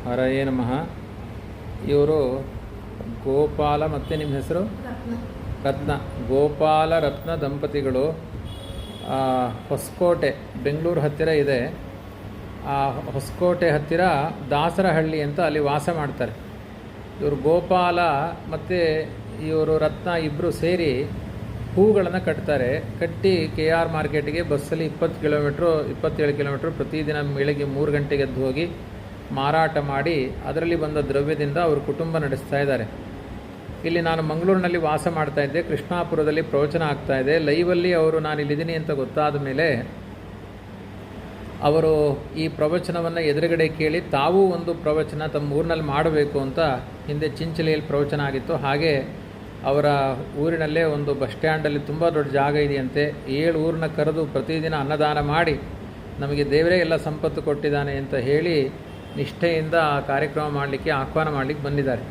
ಹರಯೇ ನಮಃ. ಇವರು ಗೋಪಾಲ ಮತ್ತು ನಿಮ್ಮ ಹೆಸರು ರತ್ನ, ಗೋಪಾಲ ರತ್ನ ದಂಪತಿಗಳು. ಹೊಸಕೋಟೆ ಬೆಂಗಳೂರು ಹತ್ತಿರ ಇದೆ. ಆ ಹೊಸಕೋಟೆ ಹತ್ತಿರ ದಾಸರಹಳ್ಳಿ ಅಂತ ಅಲ್ಲಿ ವಾಸ ಮಾಡ್ತಾರೆ. ಇವರು ಗೋಪಾಲ ಮತ್ತು ಇವರು ರತ್ನ ಇಬ್ಬರು ಸೇರಿ ಹೂಗಳನ್ನು ಕಟ್ತಾರೆ. ಕಟ್ಟಿ KR ಮಾರ್ಕೆಟಿಗೆ ಬಸ್ಸಲ್ಲಿ 27 ಕಿಲೋಮೀಟ್ರ್ ಪ್ರತಿದಿನ ಬೆಳಗ್ಗೆ 3 ಗಂಟೆಗೆ ಎದ್ದು ಹೋಗಿ ಮಾರಾಟ ಮಾಡಿ ಅದರಲ್ಲಿ ಬಂದ ದ್ರವ್ಯದಿಂದ ಅವರು ಕುಟುಂಬ ನಡೆಸ್ತಾ ಇದ್ದಾರೆ. ಇಲ್ಲಿ ನಾನು ಮಂಗಳೂರಿನಲ್ಲಿ ವಾಸ ಮಾಡ್ತಾ ಇದ್ದೆ, ಕೃಷ್ಣಾಪುರದಲ್ಲಿ ಪ್ರವಚನ ಆಗ್ತಾ ಇದೆ. ಲೈವಲ್ಲಿ ಅವರು ನಾನು ಇಲ್ಲಿದ್ದೀನಿ ಅಂತ ಗೊತ್ತಾದ ಮೇಲೆ ಅವರು ಈ ಪ್ರವಚನವನ್ನು ಎದುರುಗಡೆ ಕೇಳಿ ತಾವೂ ಒಂದು ಪ್ರವಚನ ತಮ್ಮ ಊರಿನಲ್ಲಿ ಮಾಡಬೇಕು ಅಂತ, ಹಿಂದೆ ಚಿಂಚಲಿಯಲ್ಲಿ ಪ್ರವಚನ ಆಗಿತ್ತು, ಹಾಗೆ ಅವರ ಊರಿನಲ್ಲೇ ಒಂದು ಬಸ್ ಸ್ಟ್ಯಾಂಡಲ್ಲಿ ತುಂಬ ದೊಡ್ಡ ಜಾಗ ಇದೆಯಂತೆ, 7 ಊರನ್ನ ಕರೆದು ಪ್ರತಿದಿನ ಅನ್ನದಾನ ಮಾಡಿ ನಮಗೆ ದೇವರೇ ಎಲ್ಲ ಸಂಪತ್ತು ಕೊಟ್ಟಿದ್ದಾನೆ ಅಂತ ಹೇಳಿ ನಿಷ್ಠೆಯಿಂದ ಆ ಕಾರ್ಯಕ್ರಮ ಮಾಡಲಿಕ್ಕೆ ಆಹ್ವಾನ ಮಾಡಲಿಕ್ಕೆ ಬಂದಿದ್ದಾರೆ.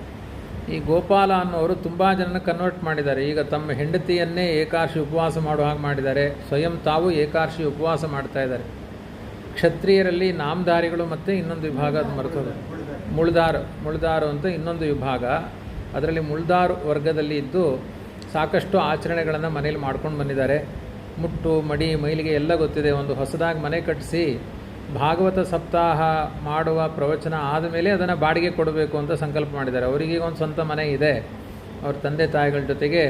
ಈ ಗೋಪಾಲ ಅನ್ನೋರು ತುಂಬ ಜನನ ಕನ್ವರ್ಟ್ ಮಾಡಿದ್ದಾರೆ. ಈಗ ತಮ್ಮ ಹೆಂಡತಿಯನ್ನೇ ಏಕಾದಶಿ ಉಪವಾಸ ಮಾಡೋ ಹಾಗೆ ಮಾಡಿದ್ದಾರೆ. ಸ್ವಯಂ ತಾವು ಏಕಾದಶಿ ಉಪವಾಸ ಮಾಡ್ತಾ ಇದ್ದಾರೆ. ಕ್ಷತ್ರಿಯರಲ್ಲಿ ನಾಮಧಾರಿಗಳು ಮತ್ತು ಇನ್ನೊಂದು ವಿಭಾಗ, ಅದು ಮರ್ತೋದು, ಮುಳ್ದಾರು ಅಂತ ಇನ್ನೊಂದು ವಿಭಾಗ. ಅದರಲ್ಲಿ ಮುಳ್ದಾರು ವರ್ಗದಲ್ಲಿ ಇದ್ದು ಸಾಕಷ್ಟು ಆಚರಣೆಗಳನ್ನು ಮನೇಲಿ ಮಾಡ್ಕೊಂಡು ಬಂದಿದ್ದಾರೆ. ಮುಟ್ಟು ಮಡಿ ಮೈಲಿಗೆ ಎಲ್ಲ ಗೊತ್ತಿದೆ. ಒಂದು ಹೊಸದಾಗಿ ಮನೆ ಕಟ್ಟಿಸಿ ಭಾಗವತ ಸಪ್ತಾಹ ಮಾಡುವ ಪ್ರವಚನ ಆದಮೇಲೆ ಅದನ್ನು ಬಾಡಿಗೆ ಕೊಡಬೇಕು ಅಂತ ಸಂಕಲ್ಪ ಮಾಡಿದ್ದಾರೆ. ಅವರಿಗೆ ಒಂದು ಸ್ವಂತ ಮನೆ ಇದೆ. ಅವ್ರ ತಂದೆ ತಾಯಿಗಳ ಜೊತೆಗೆ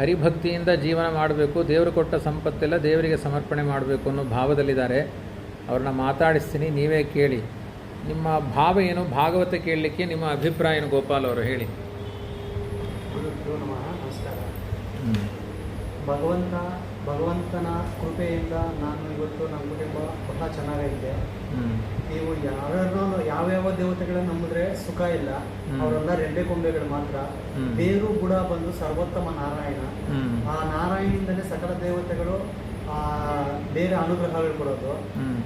ಹರಿಭಕ್ತಿಯಿಂದ ಜೀವನ ಮಾಡಬೇಕು, ದೇವರು ಕೊಟ್ಟ ಸಂಪತ್ತೆಲ್ಲ ದೇವರಿಗೆ ಸಮರ್ಪಣೆ ಮಾಡಬೇಕು ಅನ್ನೋ ಭಾವದಲ್ಲಿದ್ದಾರೆ. ಅವ್ರನ್ನ ಮಾತಾಡಿಸ್ತೀನಿ, ನೀವೇ ಕೇಳಿ. ನಿಮ್ಮ ಭಾವ ಏನು? ಭಾಗವತ ಕೇಳಲಿಕ್ಕೆ ನಿಮ್ಮ ಅಭಿಪ್ರಾಯ ಏನು? ಗೋಪಾಲ್ ಅವರು ಹೇಳಿ. ನಮಸ್ಕಾರ. ಭಗವಂತನ ಕೃಪೆಯಿಂದ ನಾನು ಇವತ್ತು ನಮ್ಮ ಕುಟುಂಬ ಬಹಳ ಚೆನ್ನಾಗೈತೆ. ನೀವು ಯಾವ್ಯಾವ ದೇವತೆಗಳನ್ನ ನಂಬಿದ್ರೆ ಸುಖ ಇಲ್ಲ, ಅವರೆಲ್ಲ ರೆಡ್ಡೆ ಕೊಂಬೆಗಳು ಮಾತ್ರ. ಬೇರು ಬುಡ ಬಂದು ಸರ್ವೋತ್ತಮ ನಾರಾಯಣ. ಆ ನಾರಾಯಣದಿಂದಲೇ ಸಕಲ ದೇವತೆಗಳು ಬೇರೆ ಅನುಗ್ರಹಗಳು ಕೊಡೋದು.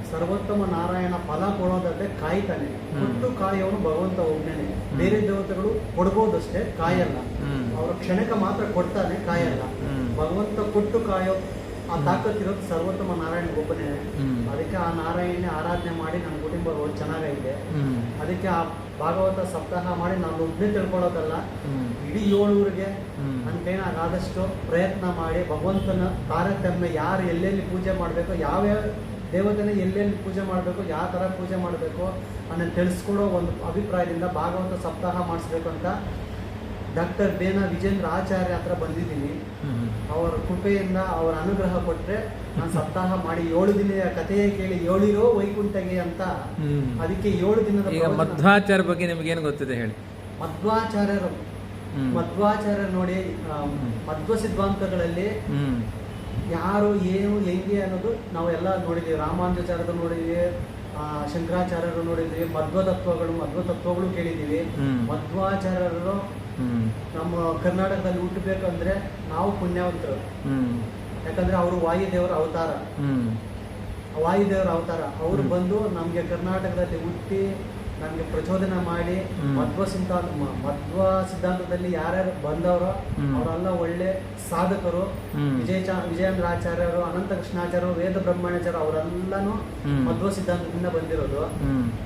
ಸರ್ವೋತ್ತಮ ನಾರಾಯಣ ಫಲ ಕೊಡೋದಂದ್ರೆ ಕಾಯ್ತಾನೆ. ಕೊಟ್ಟು ಕಾಯೋನು ಭಗವಂತ ಒಬ್ಬನೇ. ಬೇರೆ ದೇವತೆಗಳು ಕೊಡ್ಬೋದಷ್ಟೇ, ಕಾಯಲ್ಲ. ಅವರ ಕ್ಷಣಕ್ಕೆ ಮಾತ್ರ ಕೊಡ್ತಾನೆ, ಕಾಯಲ್ಲ. ಭಗವಂತ ಕೊಟ್ಟು ಕಾಯೋ ಆ ತಾಕತ್ತಿರೋದು ಸರ್ವೋತ್ತಮ ನಾರಾಯಣ ಒಬ್ಬನೇ. ಅದಕ್ಕೆ ಆ ನಾರಾಯಣ ಆರಾಧನೆ ಮಾಡಿ ನನ್ನ ಕುಟುಂಬ ಚೆನ್ನಾಗೈತೆ. ಅದಕ್ಕೆ ಆ ಭಾಗವತ ಸಪ್ತಾಹ ಮಾಡಿ ನಾನು ಒಬ್ಬನೇ ತಿಳ್ಕೊಳ್ಳೋದಲ್ಲ, ಇಡೀ 7 ಊರಿಗೆ ನನ್ನ ಕೈನಾಗಾದಷ್ಟು ಪ್ರಯತ್ನ ಮಾಡಿ ಭಗವಂತನ ತಾರತಮ್ಯ ಯಾರು ಎಲ್ಲೆಲ್ಲಿ ಪೂಜೆ ಮಾಡಬೇಕು, ಯಾವ್ಯಾವ ದೇವತೆನ ಎಲ್ಲೆಲ್ಲಿ ಪೂಜೆ ಮಾಡಬೇಕು, ಯಾವ ಥರ ಪೂಜೆ ಮಾಡಬೇಕು ಅನ್ನೋದು ತಿಳಿಸ್ಕೊಡೋ ಒಂದು ಅಭಿಪ್ರಾಯದಿಂದ ಭಾಗವತ ಸಪ್ತಾಹ ಮಾಡಿಸ್ಬೇಕು ಅಂತ ಡಾಕ್ಟರ್ ಬೇನ ವಿಜೇಂದ್ರ ಆಚಾರ್ಯ ಹತ್ರ ಬಂದಿದ್ದೀನಿ. ಅವರ ಕೃಪೆಯಿಂದ ಅವರ ಅನುಗ್ರಹ ಕೊಟ್ಟರೆ ನಾನು ಸಪ್ತಾಹ ಮಾಡಿ 7 ದಿನದ ಕಥೆಯೇ ಕೇಳಿ ಹೇಳಿರೋ ವೈಕುಂಠಗೆ ಅಂತ. ಅದಕ್ಕೆ 7 ದಿನದ. ಮಧ್ವಾಚಾರ್ಯ ಬಗ್ಗೆ ನಿಮಗೇನು ಗೊತ್ತಿದೆ ಹೇಳಿ? ಮಧ್ವಾಚಾರ್ಯರು ನೋಡಿ, ಮಧ್ವ ಸಿದ್ಧಾಂತಗಳಲ್ಲಿ ಯಾರು ಏನು ಹೆಂಗೆ ಅನ್ನೋದು ನಾವೆಲ್ಲ ನೋಡಿದ್ದೀವಿ. ರಾಮಾನುಜಾಚಾರ್ಯರು ನೋಡಿದ್ದೀವಿ, ಶಂಕರಾಚಾರ್ಯರು ನೋಡಿದ್ದೀವಿ, ಮಧ್ವ ತತ್ವಗಳು ಕೇಳಿದ್ದೀವಿ. ಮಧ್ವಾಚಾರ್ಯರು ನಮ್ಮ ಕರ್ನಾಟಕದಲ್ಲಿ ಹುಟ್ಟಬೇಕಂದ್ರೆ ನಾವು ಪುಣ್ಯವಂತರು. ಯಾಕಂದ್ರೆ ಅವರು ವಾಯುದೇವರ ಅವತಾರ. ಅವರು ಬಂದು ನಮ್ಗೆ ಕರ್ನಾಟಕದಲ್ಲಿ ಹುಟ್ಟಿ ನಮ್ಗೆ ಪ್ರಚೋದನೆ ಮಾಡಿ ಮಧ್ವ ಸಿದ್ಧಾಂತದಲ್ಲಿ ಯಾರ್ಯಾರು ಬಂದವರು ಅವರೆಲ್ಲ ಒಳ್ಳೆ ಸಾಧಕರು. ವಿಜಯೇಂದ್ರ ಆಚಾರ್ಯರು, ಅನಂತ ಕೃಷ್ಣಾಚಾರ್ಯರು, ವೇದ ಬ್ರಹ್ಮಣ್ಯಾಚಾರ್ಯ ಅವರೆಲ್ಲಾನು ಮಧ್ವ ಸಿದ್ಧಾಂತದಿಂದ ಬಂದಿರೋದು.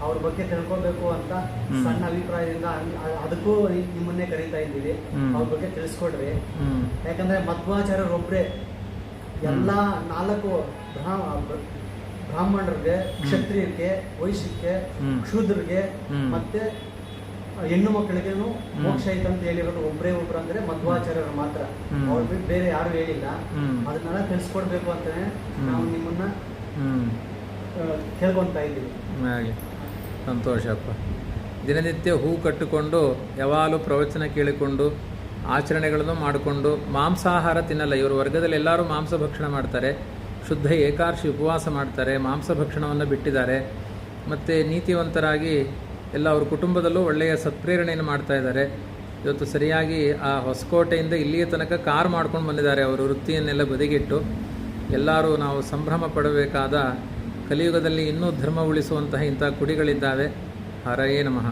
ಅವ್ರ ಬಗ್ಗೆ ತಿಳ್ಕೊಬೇಕು ಅಂತ ಸಣ್ಣ ಅಭಿಪ್ರಾಯದಿಂದ ಅದಕ್ಕೂ ನಿಮ್ಮನ್ನೇ ಕರೀತಾ ಇದ್ದೀವಿ. ಅವ್ರ ಬಗ್ಗೆ ತಿಳಿಸ್ಕೊಡ್ರಿ. ಯಾಕಂದ್ರೆ ಮಧ್ವಾಚಾರ್ಯರು ಒಬ್ರೆ ಎಲ್ಲಾ 4 ಬ್ರಾಹ್ಮಣರಿಗೆ, ಕ್ಷತ್ರಿಯರಿಗೆ, ವೈಶ್ಯಕ್ಕೆ, ಶೂದ್ರರಿಗೆ ಮತ್ತೆ ಹೆಣ್ಣು ಮಕ್ಕಳಿಗೇನು ಮೋಕ್ಷ ಐತೆ ಅಂತ ಹೇಳಿರೋದು ಒಬ್ಬರು ಅಂದ್ರೆ ಮಧ್ವಾಚಾರ್ಯರು ಮಾತ್ರ. ಅವ್ರು ಬಿಟ್ಟು ಬೇರೆ ಯಾರು ಹೇಳಿಲ್ಲ. ಅದನ್ನೆಲ್ಲ ತಿಳಿಸ್ಕೊಡ್ಬೇಕು ಅಂತಾನೆ ನಾವು ನಿಮ್ಮನ್ನ ಕೇಳ್ಕೊಂತಾ ಇದ್ದೀವಿ. ಸಂತೋಷಪ್ಪ. ದಿನನಿತ್ಯ ಹೂ ಕಟ್ಟಿಕೊಂಡು ಯಾವಾಗಲೂ ಪ್ರವಚನ ಕೇಳಿಕೊಂಡು ಆಚರಣೆಗಳನ್ನು ಮಾಡಿಕೊಂಡು ಮಾಂಸಾಹಾರ ತಿನ್ನಲ್ಲ. ಇವರು ವರ್ಗದಲ್ಲಿ ಎಲ್ಲರೂ ಮಾಂಸ ಭಕ್ಷಣ ಮಾಡ್ತಾರೆ. ಶುದ್ಧ ಏಕಾದಶಿ ಉಪವಾಸ ಮಾಡ್ತಾರೆ. ಮಾಂಸ ಭಕ್ಷಣವನ್ನು ಬಿಟ್ಟಿದ್ದಾರೆ. ಮತ್ತು ನೀತಿವಂತರಾಗಿ ಎಲ್ಲ ಅವ್ರ ಕುಟುಂಬದಲ್ಲೂ ಒಳ್ಳೆಯ ಸತ್ಪ್ರೇರಣೆಯನ್ನು ಮಾಡ್ತಾ ಇದ್ದಾರೆ. ಇವತ್ತು ಸರಿಯಾಗಿ ಆ ಹೊಸಕೋಟೆಯಿಂದ ಇಲ್ಲಿಯ ತನಕ ಕಾರ್ ಮಾಡ್ಕೊಂಡು ಬಂದಿದ್ದಾರೆ. ಅವರು ವೃತ್ತಿಯನ್ನೆಲ್ಲ ಬದಿಗಿಟ್ಟು ಎಲ್ಲರೂ ನಾವು ಸಂಭ್ರಮ ಪಡಬೇಕಾದ ಕಲಿಯುಗದಲ್ಲಿ ಇನ್ನೂ ಧರ್ಮ ಉಳಿಸುವಂತಹ ಇಂಥ ಕುಡಿಗಳಿದ್ದಾವೆ. ಹರಯೇ ನಮಃ.